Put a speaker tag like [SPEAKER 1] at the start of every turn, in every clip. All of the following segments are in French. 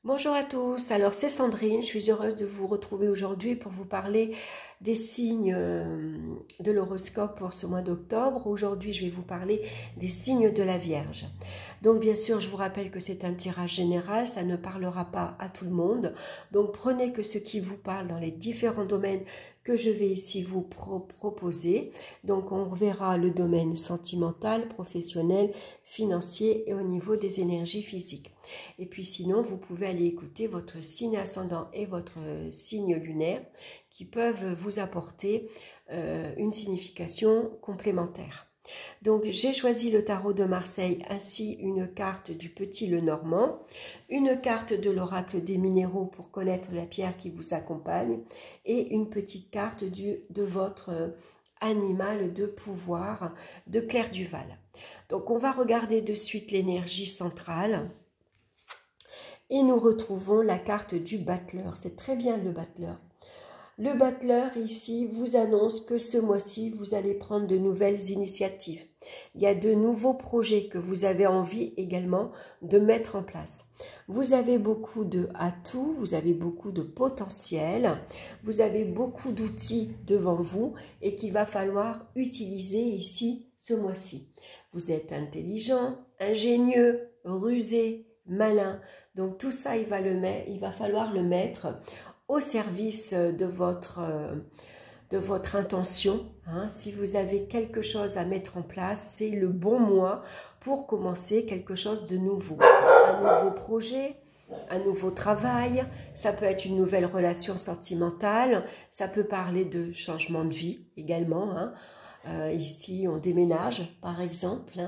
[SPEAKER 1] Bonjour à tous, alors c'est Sandrine, je suis heureuse de vous retrouver aujourd'hui pour vous parler des signes de l'horoscope pour ce mois d'octobre. Aujourd'hui, je vais vous parler des signes de la Vierge. Donc bien sûr, je vous rappelle que c'est un tirage général, ça ne parlera pas à tout le monde. Donc prenez que ce qui vous parle dans les différents domaines que je vais ici vous proposer. Donc on verra le domaine sentimental, professionnel, financier et au niveau des énergies physiques. Et puis sinon, vous pouvez aller écouter votre signe ascendant et votre signe lunaire qui peuvent vous apporter une signification complémentaire. Donc j'ai choisi le tarot de Marseille ainsi une carte du Petit Lenormand, une carte de l'oracle des minéraux pour connaître la pierre qui vous accompagne et une petite carte de votre animal de pouvoir de Claire Duval. Donc on va regarder de suite l'énergie centrale. Et nous retrouvons la carte du battleur. C'est très bien le battleur. Le battleur ici vous annonce que ce mois-ci, vous allez prendre de nouvelles initiatives. Il y a de nouveaux projets que vous avez envie également de mettre en place. Vous avez beaucoup d'atouts, vous avez beaucoup de potentiel, vous avez beaucoup d'outils devant vous et qu'il va falloir utiliser ici ce mois-ci. Vous êtes intelligent, ingénieux, rusé, malin. Donc tout ça, il va falloir le mettre au service de votre intention. Si vous avez quelque chose à mettre en place, c'est le bon mois pour commencer quelque chose de nouveau. Un nouveau projet, un nouveau travail, ça peut être une nouvelle relation sentimentale, ça peut parler de changement de vie également. Ici, on déménage par exemple.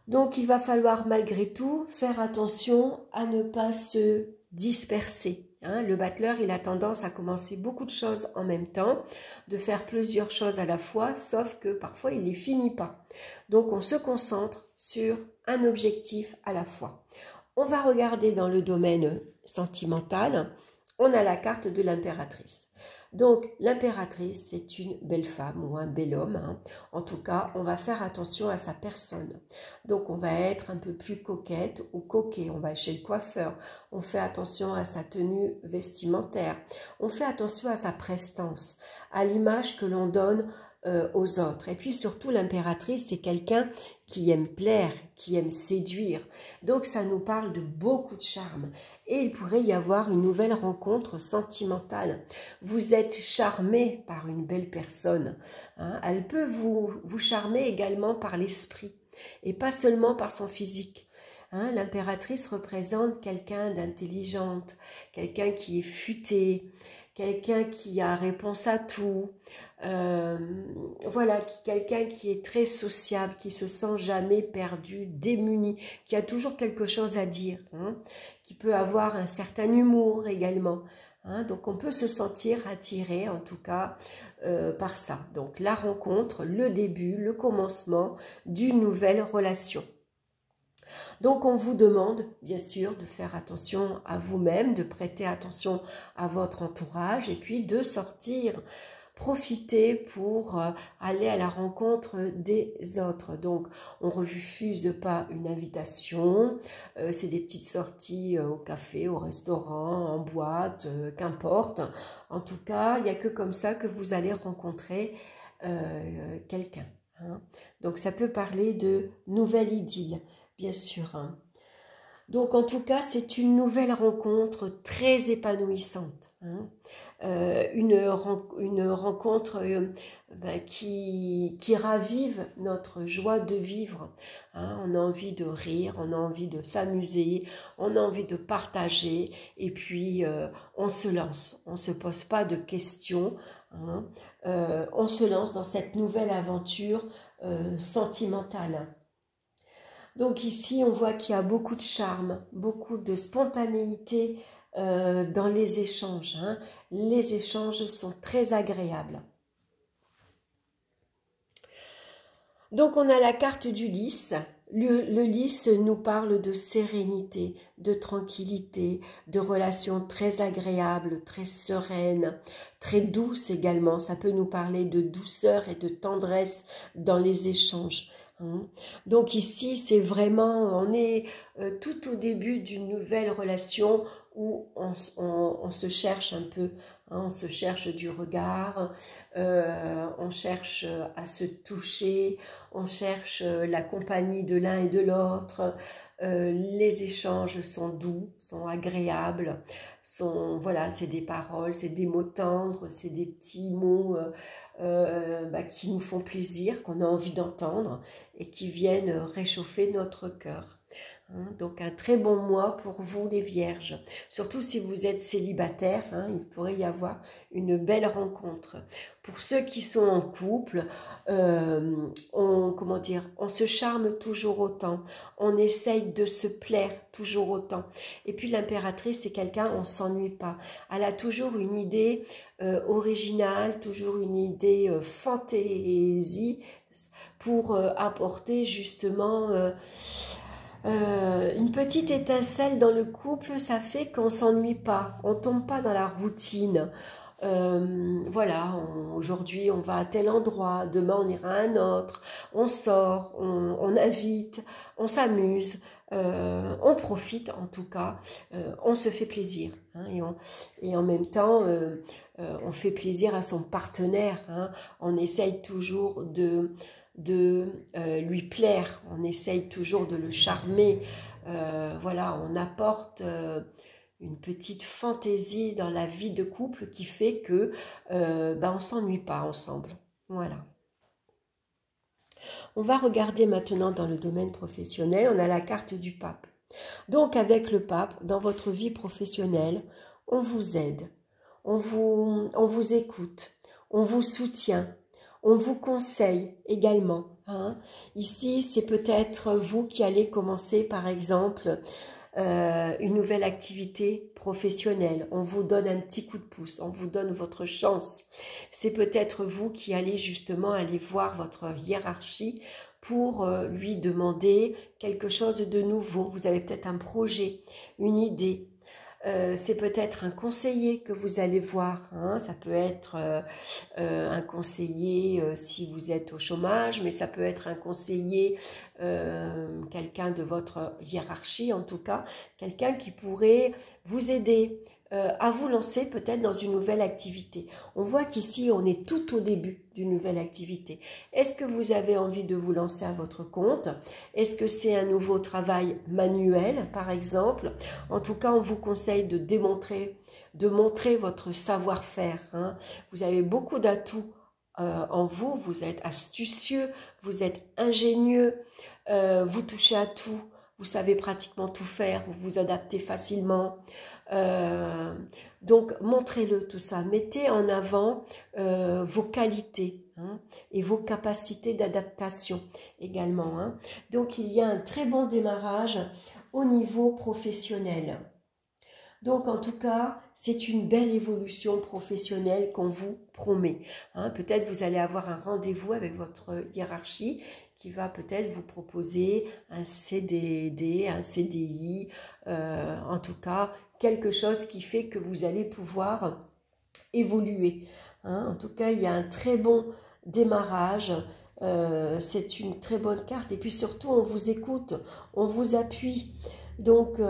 [SPEAKER 1] Donc, il va falloir malgré tout faire attention à ne pas se disperser. Le battleur, il a tendance à commencer beaucoup de choses en même temps, de faire plusieurs choses à la fois, sauf que parfois, il ne les finit pas. Donc, on se concentre sur un objectif à la fois. On va regarder dans le domaine sentimental, on a la carte de l'impératrice. Donc, l'impératrice, c'est une belle femme ou un bel homme. En tout cas, on va faire attention à sa personne. Donc, on va être un peu plus coquette ou coquet. On va chez le coiffeur. On fait attention à sa tenue vestimentaire. On fait attention à sa prestance, à l'image que l'on donne aux autres. Et puis surtout, l'impératrice, c'est quelqu'un qui aime plaire, qui aime séduire. Donc, ça nous parle de beaucoup de charme. Et il pourrait y avoir une nouvelle rencontre sentimentale. Vous êtes charmé par une belle personne. Elle peut vous charmer également par l'esprit et pas seulement par son physique. L'impératrice représente quelqu'un d'intelligente, quelqu'un qui est futé, quelqu'un qui a réponse à tout. Voilà, quelqu'un qui est très sociable, qui se sent jamais perdu, démuni, qui a toujours quelque chose à dire, qui peut avoir un certain humour également. Donc on peut se sentir attiré en tout cas par ça. Donc la rencontre, le début, le commencement d'une nouvelle relation. Donc on vous demande bien sûr de faire attention à vous-même, de prêter attention à votre entourage et puis de sortir, profiter pour aller à la rencontre des autres. Donc on ne refuse pas une invitation, c'est des petites sorties au café, au restaurant, en boîte, qu'importe. En tout cas, il n'y a que comme ça que vous allez rencontrer quelqu'un. Donc ça peut parler de nouvelle idylle. Bien sûr. Donc, en tout cas, c'est une nouvelle rencontre très épanouissante. Une rencontre qui ravive notre joie de vivre. On a envie de rire, on a envie de s'amuser, on a envie de partager. Et puis, on se lance. On ne se pose pas de questions. On se lance dans cette nouvelle aventure sentimentale. Donc ici, on voit qu'il y a beaucoup de charme, beaucoup de spontanéité dans les échanges. Les échanges sont très agréables. Donc on a la carte du lys. Le lys nous parle de sérénité, de tranquillité, de relations très agréables, très sereines, très douces également. Ça peut nous parler de douceur et de tendresse dans les échanges. hein. Donc ici, c'est vraiment, on est tout au début d'une nouvelle relation où on se cherche un peu, hein, on se cherche du regard, on cherche à se toucher, on cherche la compagnie de l'un et de l'autre. Les échanges sont doux, sont agréables, voilà, c'est des paroles, c'est des mots tendres, c'est des petits mots qui nous font plaisir, qu'on a envie d'entendre et qui viennent réchauffer notre cœur. Donc un très bon mois pour vous les vierges, surtout si vous êtes célibataire, hein, il pourrait y avoir une belle rencontre. Pour ceux qui sont en couple, on se charme toujours autant, on essaye de se plaire toujours autant. Et puis l'impératrice, c'est quelqu'un, on ne s'ennuie pas, elle a toujours une idée originale, toujours une idée fantaisie pour apporter justement une petite étincelle dans le couple. Ça fait qu'on ne s'ennuie pas, on ne tombe pas dans la routine. Voilà, aujourd'hui on va à tel endroit, demain on ira à un autre, on sort, on invite, on s'amuse, on profite en tout cas, on se fait plaisir, hein, et en même temps on fait plaisir à son partenaire, hein, on essaye toujours de lui plaire, on essaye toujours de le charmer, voilà, on apporte une petite fantaisie dans la vie de couple qui fait que on ne s'ennuie pas ensemble. Voilà. On va regarder maintenant dans le domaine professionnel, on a la carte du pape. Donc avec le pape, dans votre vie professionnelle, on vous aide, on vous écoute, on vous soutient, on vous conseille également. Hein. Ici, c'est peut-être vous qui allez commencer par exemple une nouvelle activité professionnelle, on vous donne un petit coup de pouce, on vous donne votre chance. C'est peut-être vous qui allez justement aller voir votre hiérarchie pour lui demander quelque chose de nouveau. Vous avez peut-être un projet, une idée. C'est peut-être un conseiller que vous allez voir, hein. Ça peut être un conseiller si vous êtes au chômage, mais ça peut être un conseiller, quelqu'un de votre hiérarchie en tout cas, quelqu'un qui pourrait vous aider à vous lancer peut-être dans une nouvelle activité. On voit qu'ici on est tout au début d'une nouvelle activité. Est-ce que vous avez envie de vous lancer à votre compte? Est-ce que c'est un nouveau travail manuel par exemple? En tout cas, on vous conseille de montrer votre savoir-faire, hein. Vous avez beaucoup d'atouts en vous, vous êtes astucieux, vous êtes ingénieux, vous touchez à tout, vous savez pratiquement tout faire, vous vous adaptez facilement. Donc montrez-le tout ça, mettez en avant vos qualités, hein, et vos capacités d'adaptation également, hein. Donc il y a un très bon démarrage au niveau professionnel. Donc en tout cas, c'est une belle évolution professionnelle qu'on vous promet, hein. Peut-être vous allez avoir un rendez-vous avec votre hiérarchie qui va peut-être vous proposer un CDD, un CDI, en tout cas quelque chose qui fait que vous allez pouvoir évoluer, hein. En tout cas, il y a un très bon démarrage, c'est une très bonne carte et puis surtout on vous écoute, on vous appuie. Donc,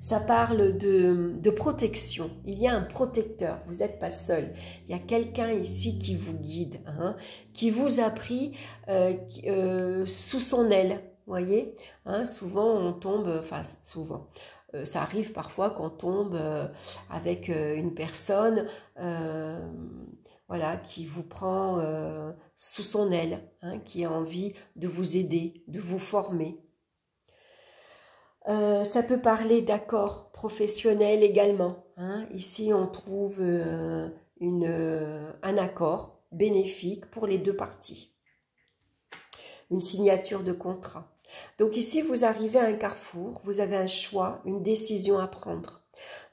[SPEAKER 1] ça parle de protection. Il y a un protecteur, vous n'êtes pas seul. Il y a quelqu'un ici qui vous guide, hein, qui vous a pris sous son aile, voyez, hein. Souvent, on tombe, enfin souvent, ça arrive parfois qu'on tombe avec une personne voilà, qui vous prend sous son aile, hein, qui a envie de vous aider, de vous former. Ça peut parler d'accords professionnels également, hein. Ici, on trouve un accord bénéfique pour les deux parties. Une signature de contrat. Donc ici, vous arrivez à un carrefour, vous avez un choix, une décision à prendre.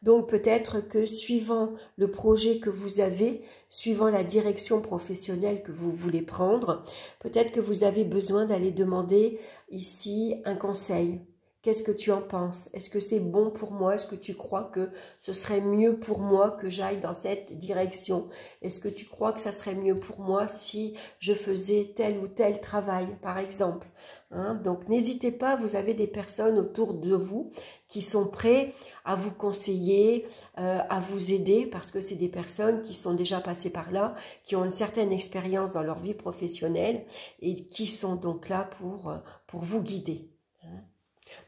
[SPEAKER 1] Donc peut-être que suivant le projet que vous avez, suivant la direction professionnelle que vous voulez prendre, peut-être que vous avez besoin d'aller demander ici un conseil, Qu'est-ce que tu en penses? Est-ce que c'est bon pour moi? Est-ce que tu crois que ce serait mieux pour moi que j'aille dans cette direction? Est-ce que tu crois que ça serait mieux pour moi si je faisais tel ou tel travail, par exemple? Hein? Donc, n'hésitez pas, vous avez des personnes autour de vous qui sont prêts à vous conseiller, à vous aider, parce que c'est des personnes qui sont déjà passées par là, qui ont une certaine expérience dans leur vie professionnelle et qui sont donc là pour vous guider. Hein?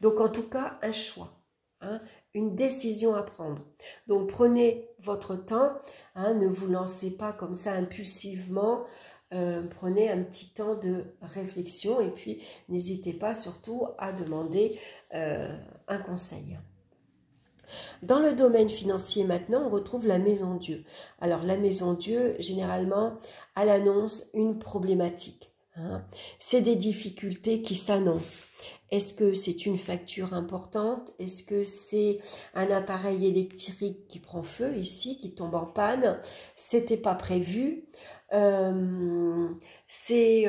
[SPEAKER 1] Donc, en tout cas, un choix, hein, une décision à prendre. Donc, prenez votre temps, hein, ne vous lancez pas comme ça impulsivement, prenez un petit temps de réflexion et puis n'hésitez pas surtout à demander un conseil. Dans le domaine financier maintenant, on retrouve la Maison Dieu. Alors, la Maison Dieu, généralement, elle annonce une problématique. Hein. C'est des difficultés qui s'annoncent. Est-ce que c'est une facture importante? Est-ce que c'est un appareil électrique qui prend feu ici, qui tombe en panne? C'était pas prévu. C'est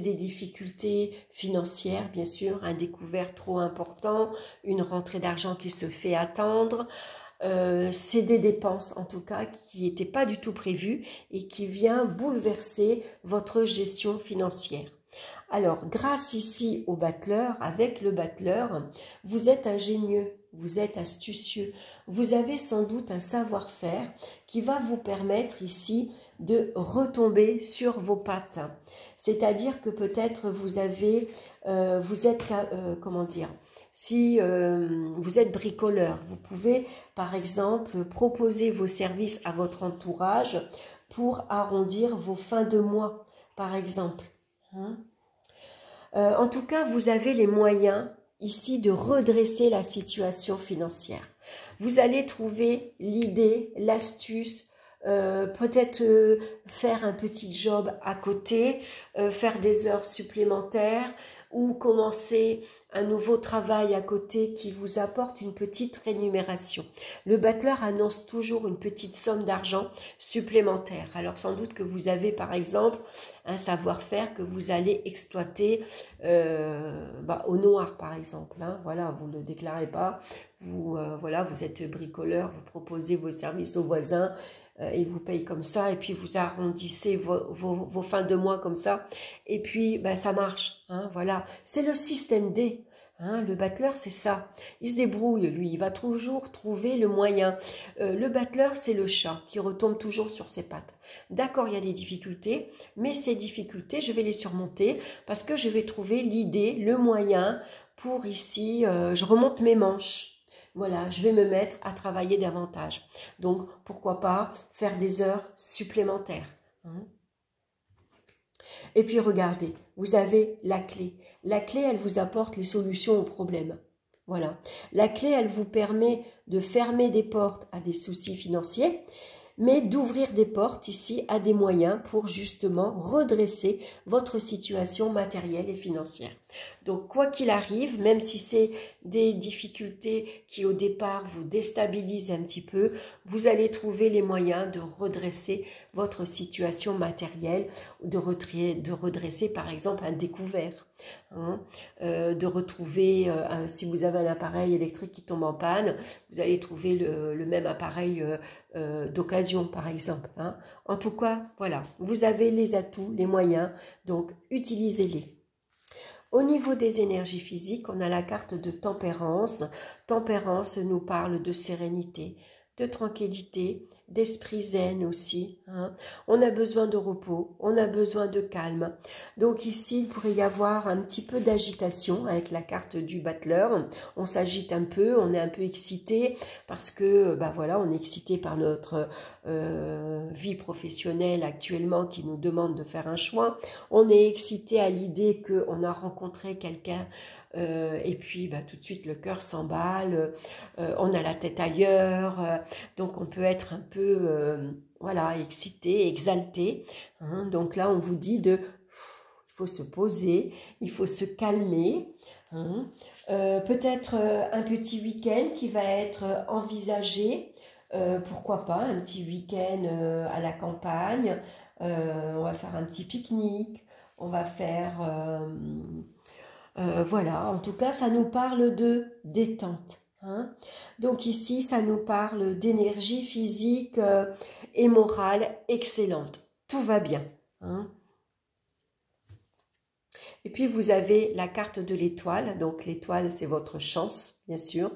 [SPEAKER 1] des difficultés financières, bien sûr, un découvert trop important, une rentrée d'argent qui se fait attendre. C'est des dépenses, en tout cas, qui n'étaient pas du tout prévues et qui vient bouleverser votre gestion financière. Alors, grâce ici au battleur, avec le battleur, vous êtes ingénieux, vous êtes astucieux, vous avez sans doute un savoir-faire qui va vous permettre ici de retomber sur vos pattes. C'est-à-dire que peut-être vous êtes, comment dire, si vous êtes bricoleur, vous pouvez par exemple proposer vos services à votre entourage pour arrondir vos fins de mois, par exemple. Hein? En tout cas, vous avez les moyens ici de redresser la situation financière. Vous allez trouver l'idée, l'astuce, peut-être faire un petit job à côté, faire des heures supplémentaires ou commencer un nouveau travail à côté qui vous apporte une petite rémunération. Le battleur annonce toujours une petite somme d'argent supplémentaire. Alors sans doute que vous avez par exemple un savoir-faire que vous allez exploiter au noir par exemple. Hein. Voilà, vous ne le déclarez pas. Voilà, vous êtes bricoleur, vous proposez vos services aux voisins, ils vous payent comme ça, et puis vous arrondissez vos fins de mois comme ça, et puis ça marche, hein, voilà. C'est le système D, hein, le battleur c'est ça, il se débrouille lui, il va toujours trouver le moyen. Le battleur c'est le chat qui retombe toujours sur ses pattes. D'accord, il y a des difficultés, mais ces difficultés je vais les surmonter, parce que je vais trouver l'idée, le moyen, pour ici, je remonte mes manches. Voilà, je vais me mettre à travailler davantage. Donc, pourquoi pas faire des heures supplémentaires. Hein. Et puis, regardez, vous avez la clé. La clé, elle vous apporte les solutions aux problèmes. Voilà. La clé, elle vous permet de fermer des portes à des soucis financiers, mais d'ouvrir des portes ici à des moyens pour justement redresser votre situation matérielle et financière. Donc, quoi qu'il arrive, même si c'est des difficultés qui au départ vous déstabilisent un petit peu, vous allez trouver les moyens de redresser votre situation matérielle, de redresser par exemple un découvert. Hein, de retrouver, si vous avez un appareil électrique qui tombe en panne, vous allez trouver le même appareil d'occasion par exemple. Hein. En tout cas, voilà, vous avez les atouts, les moyens, donc utilisez-les. Au niveau des énergies physiques, on a la carte de tempérance. Tempérance nous parle de sérénité, de tranquillité, d'esprit zen aussi. Hein. On a besoin de repos, on a besoin de calme. Donc ici, il pourrait y avoir un petit peu d'agitation avec la carte du battleur. On s'agite un peu, on est un peu excité parce que, voilà, on est excité par notre vie professionnelle actuellement qui nous demande de faire un choix. On est excité à l'idée qu'on a rencontré quelqu'un et puis tout de suite le cœur s'emballe, on a la tête ailleurs, donc on peut être un peu voilà, excité, exalté. Hein. Donc là on vous dit il faut se poser, il faut se calmer. Hein. Peut-être un petit week-end qui va être envisagé, pourquoi pas, un petit week-end à la campagne, on va faire un petit pique-nique, on va faire Voilà, en tout cas, ça nous parle de détente. Hein. Donc ici, ça nous parle d'énergie physique et morale excellente. Tout va bien. Hein. Et puis, vous avez la carte de l'étoile. Donc, l'étoile, c'est votre chance, bien sûr.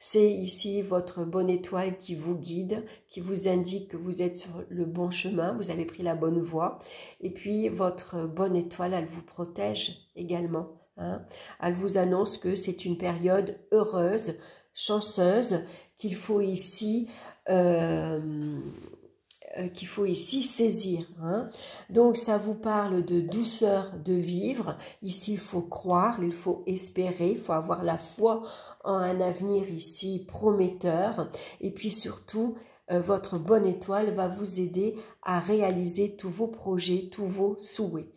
[SPEAKER 1] C'est ici votre bonne étoile qui vous guide, qui vous indique que vous êtes sur le bon chemin, vous avez pris la bonne voie. Et puis, votre bonne étoile, elle vous protège également. Hein. Elle vous annonce que c'est une période heureuse, chanceuse, qu'il faut ici saisir. Hein. Donc, ça vous parle de douceur de vivre. Ici, il faut croire, il faut espérer, il faut avoir la foi en un avenir ici prometteur. Et puis surtout, votre bonne étoile va vous aider à réaliser tous vos projets, tous vos souhaits.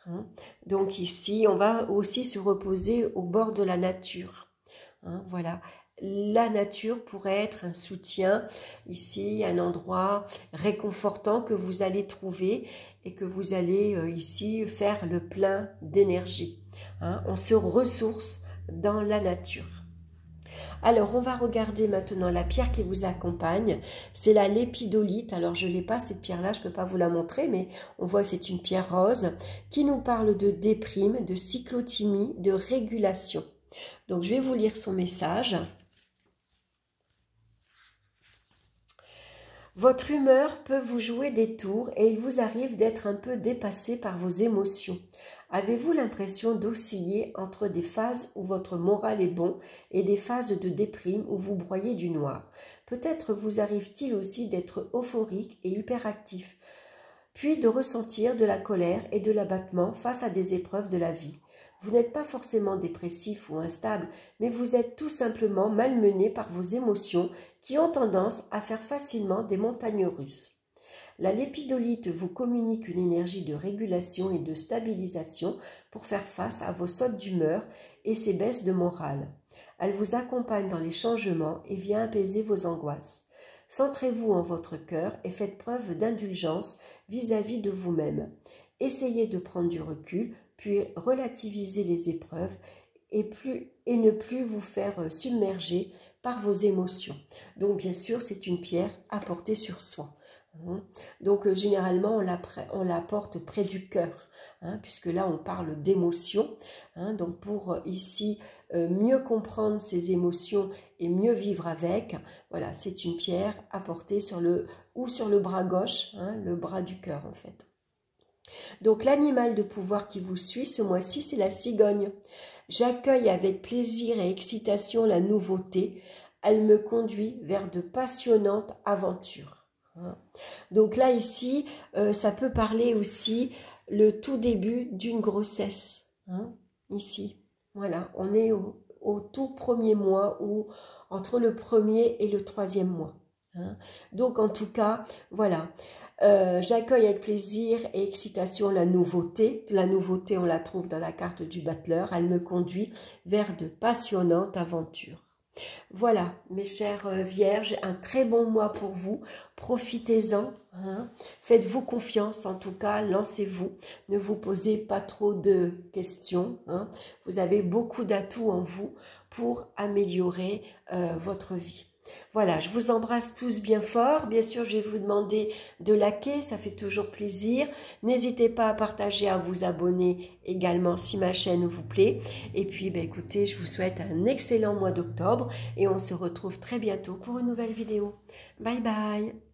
[SPEAKER 1] Hein. Donc ici, on va aussi se reposer au bord de la nature. Hein, voilà. La nature pourrait être un soutien, ici un endroit réconfortant que vous allez trouver et que vous allez ici faire le plein d'énergie. Hein, on se ressource dans la nature. Alors, on va regarder maintenant la pierre qui vous accompagne. C'est la lépidolite. Alors, je ne l'ai pas, cette pierre-là, je ne peux pas vous la montrer, mais on voit que c'est une pierre rose qui nous parle de déprime, de cyclothymie, de régulation. Donc, je vais vous lire son message. Votre humeur peut vous jouer des tours et il vous arrive d'être un peu dépassé par vos émotions. Avez-vous l'impression d'osciller entre des phases où votre moral est bon et des phases de déprime où vous broyez du noir? Peut-être vous arrive-t-il aussi d'être euphorique et hyperactif, puis de ressentir de la colère et de l'abattement face à des épreuves de la vie. Vous n'êtes pas forcément dépressif ou instable, mais vous êtes tout simplement malmené par vos émotions qui ont tendance à faire facilement des montagnes russes. La lépidolite vous communique une énergie de régulation et de stabilisation pour faire face à vos sautes d'humeur et ces baisses de morale. Elle vous accompagne dans les changements et vient apaiser vos angoisses. Centrez-vous en votre cœur et faites preuve d'indulgence vis-à-vis de vous-même. Essayez de prendre du recul, puis relativiser les épreuves et ne plus vous faire submerger par vos émotions. Donc bien sûr, c'est une pierre à porter sur soi. Donc généralement, on la porte près du cœur, hein, puisque là, on parle d'émotions. Hein, donc pour ici, mieux comprendre ces émotions et mieux vivre avec, voilà, c'est une pierre à porter sur le bras gauche, hein, le bras du cœur en fait. Donc l'animal de pouvoir qui vous suit ce mois-ci, c'est la cigogne. J'accueille avec plaisir et excitation la nouveauté. Elle me conduit vers de passionnantes aventures. Donc là, ici, ça peut parler aussi le tout début d'une grossesse. Hein, ici, voilà, on est au tout premier mois ou entre le premier et le troisième mois. Hein. Donc en tout cas, voilà. J'accueille avec plaisir et excitation la nouveauté. La nouveauté, on la trouve dans la carte du battleur. Elle me conduit vers de passionnantes aventures. Voilà, mes chères vierges, un très bon mois pour vous. Profitez-en. Hein. Faites-vous confiance, en tout cas, lancez-vous. Ne vous posez pas trop de questions. Hein. Vous avez beaucoup d'atouts en vous pour améliorer votre vie. Voilà, je vous embrasse tous bien fort. Bien sûr, je vais vous demander de liker, ça fait toujours plaisir. N'hésitez pas à partager, à vous abonner également si ma chaîne vous plaît. Et puis, écoutez, je vous souhaite un excellent mois d'octobre et on se retrouve très bientôt pour une nouvelle vidéo. Bye bye!